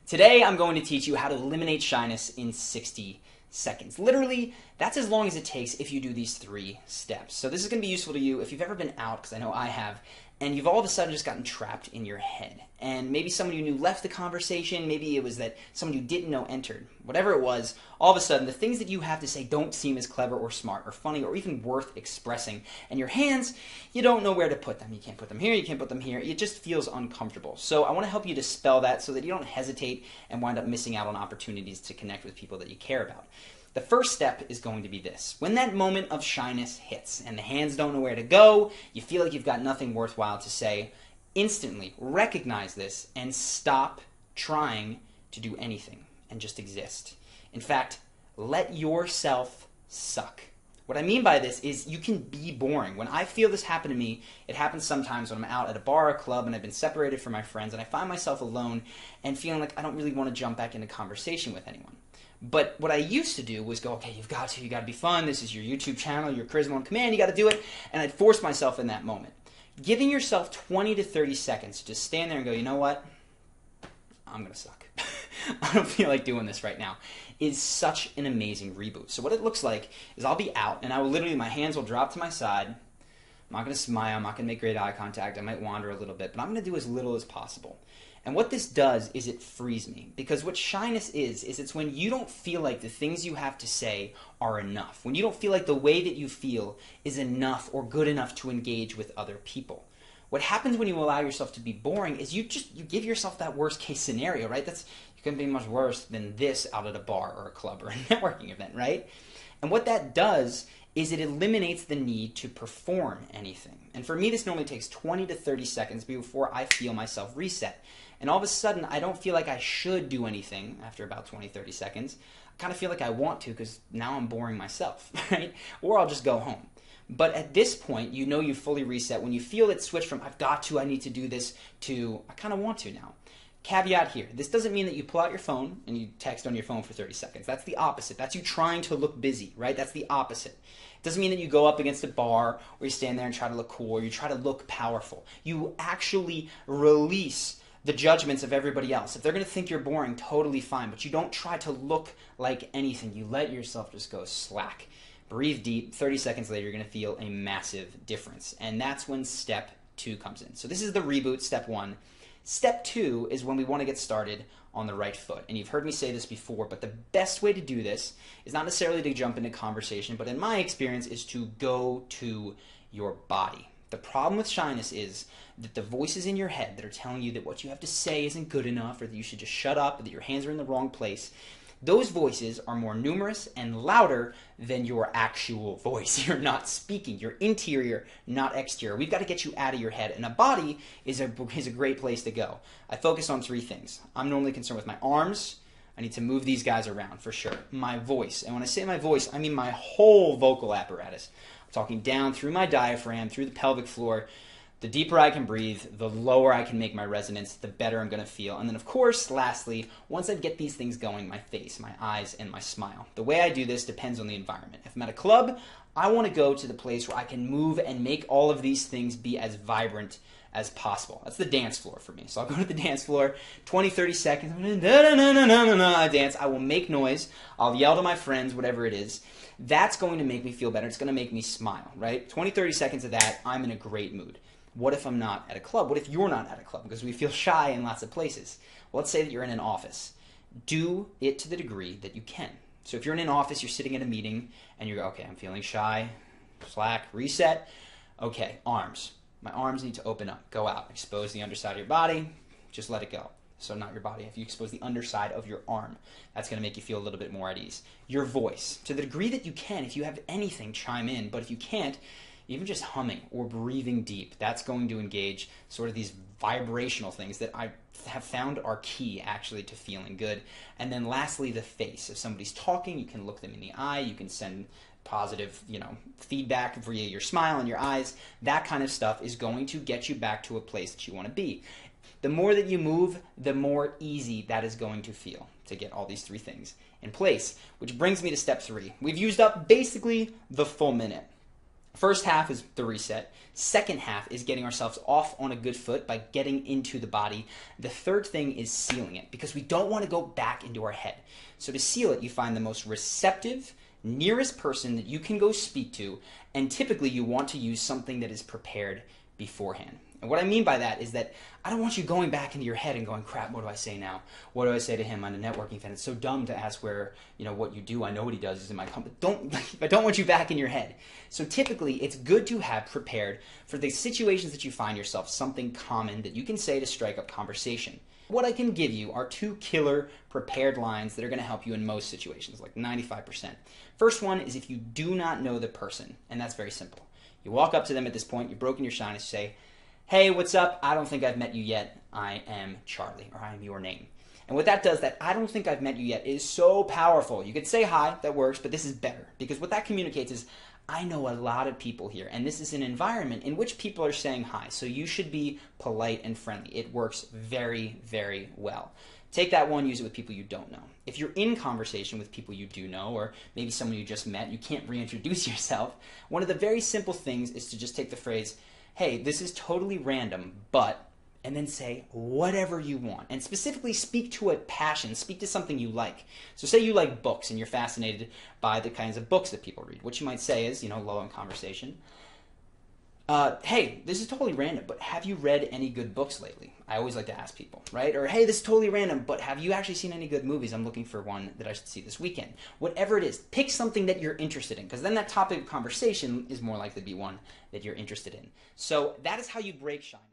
Today, I'm going to teach you how to eliminate shyness in 60 seconds. Literally, that's as long as it takes if you do these 3 steps. So this is going to be useful to you if you've ever been out, because I know I have, and you've all of a sudden just gotten trapped in your head. And maybe someone you knew left the conversation, maybe it was that someone you didn't know entered. Whatever it was, all of a sudden the things that you have to say don't seem as clever or smart or funny or even worth expressing. And your hands, you don't know where to put them. You can't put them here, you can't put them here. It just feels uncomfortable. So I want to help you dispel that so that you don't hesitate and wind up missing out on opportunities to connect with people that you care about. The first step is going to be this. When that moment of shyness hits and the hands don't know where to go, you feel like you've got nothing worthwhile to say, instantly recognize this and stop trying to do anything and just exist. In fact, let yourself suck. What I mean by this is you can be boring. When I feel this happen to me, it happens sometimes when I'm out at a bar or a club and I've been separated from my friends and I find myself alone and feeling like I don't really want to jump back into conversation with anyone. But what I used to do was go, okay, you got to be fun. This is your YouTube channel, your charisma on command. You got to do it. And I'd force myself in that moment. Giving yourself 20 to 30 seconds to just stand there and go, you know what? I'm going to suck. I don't feel like doing this right now is such an amazing reboot. So what it looks like is I'll be out and I will literally, my hands will drop to my side. I'm not going to smile. I'm not going to make great eye contact. I might wander a little bit, but I'm going to do as little as possible. And what this does is it frees me, because what shyness is it's when you don't feel like the things you have to say are enough, when you don't feel like the way that you feel is enough or good enough to engage with other people. What happens when you allow yourself to be boring is you give yourself that worst case scenario, right? You couldn't be much worse than this out at a bar or a club or a networking event, right? And what that does is it eliminates the need to perform anything. And for me, this normally takes 20 to 30 seconds before I feel myself reset. And all of a sudden, I don't feel like I should do anything after about 20, 30 seconds. I kind of feel like I want to because now I'm boring myself, right? Or I'll just go home. But at this point, you know you've fully reset when you feel it switch from I've got to, I need to do this, to I kind of want to now. Caveat here, this doesn't mean that you pull out your phone and you text on your phone for 30 seconds. That's the opposite. That's you trying to look busy, right? That's the opposite. It doesn't mean that you go up against a bar or you stand there and try to look cool or you try to look powerful. You actually release the judgments of everybody else. If they're going to think you're boring, totally fine, but you don't try to look like anything. You let yourself just go slack. Breathe deep. 30 seconds later, you're going to feel a massive difference. And that's when step 2 comes in. So this is the reboot, step 1. Step 2 is when we want to get started on the right foot. And you've heard me say this before, but the best way to do this is not necessarily to jump into conversation, but in my experience is to go to your body. The problem with shyness is that the voices in your head that are telling you that what you have to say isn't good enough or that you should just shut up or that your hands are in the wrong place, those voices are more numerous and louder than your actual voice. You're not speaking. You're interior, not exterior. We've got to get you out of your head, and a body is a great place to go. I focus on 3 things. I'm normally concerned with my arms. I need to move these guys around for sure. My voice, and when I say my voice, I mean my whole vocal apparatus. I'm talking down through my diaphragm, through the pelvic floor. The deeper I can breathe, the lower I can make my resonance, the better I'm going to feel. And then, of course, lastly, once I get these things going, my face, my eyes, and my smile. The way I do this depends on the environment. If I'm at a club, I want to go to the place where I can move and make all of these things be as vibrant as possible. That's the dance floor for me. So I'll go to the dance floor, 20, 30 seconds, I dance, I will make noise, I'll yell to my friends, whatever it is. That's going to make me feel better. It's going to make me smile, right? 20, 30 seconds of that, I'm in a great mood. What if I'm not at a club? What if you're not at a club? Because we feel shy in lots of places. Well, let's say that you're in an office. Do it to the degree that you can. So if you're in an office, you're sitting at a meeting, and you're, okay, I'm feeling shy, slack, reset. Okay, arms. My arms need to open up, go out, expose the underside of your body, just let it go. So not your body. If you expose the underside of your arm, that's going to make you feel a little bit more at ease. Your voice. To the degree that you can, if you have anything, chime in. But if you can't, even just humming or breathing deep, that's going to engage sort of these vibrational things that I have found are key actually to feeling good. And then lastly, the face. If somebody's talking, you can look them in the eye, you can send positive, feedback via your smile and your eyes. That kind of stuff is going to get you back to a place that you want to be. The more that you move, the more easy that is going to feel to get all these 3 things in place, which brings me to step 3. We've used up basically the full minute. First half is the reset. Second half is getting ourselves off on a good foot by getting into the body. The third thing is sealing it, because we don't want to go back into our head. So to seal it, you find the most receptive, nearest person that you can go speak to, and typically you want to use something that is prepared beforehand. And what I mean by that is that I don't want you going back into your head and going, crap, what do I say now? What do I say to him on a networking event? It's so dumb to ask where, what you do. I know what he does is in my company. I don't want you back in your head. So typically it's good to have prepared for the situations that you find yourself something common that you can say to strike up conversation. What I can give you are 2 killer prepared lines that are going to help you in most situations, like 95%. First one is if you do not know the person, and that's very simple. You walk up to them at this point, you've broken your shyness, you say, hey, what's up? I don't think I've met you yet. I am Charlie, or I am your name. And what that does, that I don't think I've met you yet, is so powerful. You could say hi, that works, but this is better. Because what that communicates is, I know a lot of people here, and this is an environment in which people are saying hi. So you should be polite and friendly. It works very, very well. Take that one, use it with people you don't know. If you're in conversation with people you do know, or maybe someone you just met, you can't reintroduce yourself, one of the very simple things is to just take the phrase, hey, this is totally random, but, and then say whatever you want. And specifically speak to a passion, speak to something you like. So say you like books and you're fascinated by the kinds of books that people read. What you might say is, low in conversation, hey, this is totally random, but have you read any good books lately? I always like to ask people, right? Or, hey, this is totally random, but have you actually seen any good movies? I'm looking for one that I should see this weekend. Whatever it is, pick something that you're interested in, because then that topic of conversation is more likely to be one that you're interested in. So that is how you break shyness.